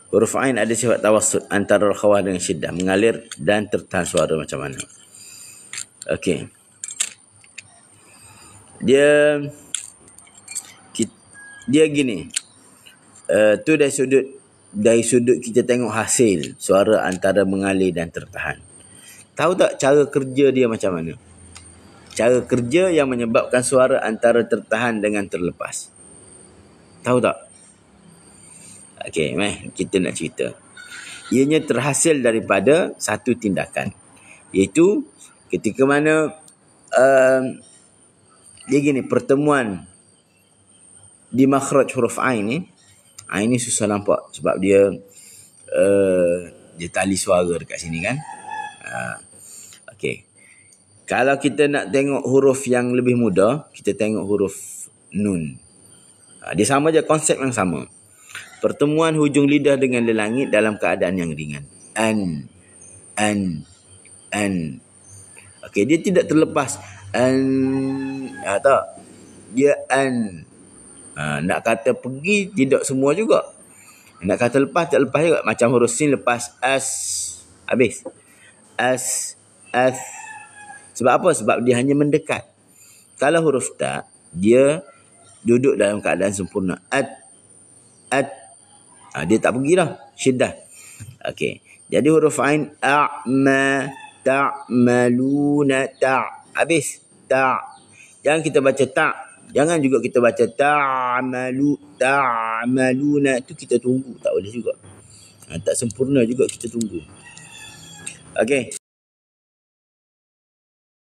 Huruf Ain ada sifat tawassut antara khawah dengan syiddah, mengalir dan tertahan suara macam mana. Okey. Dia gini. Tu dari sudut kita tengok hasil suara antara mengalir dan tertahan. Tahu tak cara kerja dia macam mana? Cara kerja yang menyebabkan suara antara tertahan dengan terlepas. Tahu tak? Okey, kita nak cerita. Ianya terhasil daripada satu tindakan. Iaitu ketika mana dia gini, pertemuan di makhraj huruf Ain ni. Ain ni susah nampak sebab dia tali suara dekat sini kan. Okey. Kalau kita nak tengok huruf yang lebih mudah, kita tengok huruf Nun. Dia sama je, konsep yang sama. Pertemuan hujung lidah dengan lelangit dalam keadaan yang ringan. An. Okey, dia tidak terlepas. Tak. Dia an. Nak kata pergi, tidak semua juga. Nak kata lepas, tak lepas juga. Macam huruf sin lepas as. Habis. As. Sebab apa? Sebab dia hanya mendekat. Kalau huruf ta, dia duduk dalam keadaan sempurna. At. Dia tak pergi dah. Syiddah. Okey. Jadi huruf Ain. A'ma. Ta'maluna. Habis. Jangan kita baca ta'. Jangan juga kita baca ta'maluna. Itu kita tunggu. Tak boleh juga. Tak sempurna juga kita tunggu. Okey.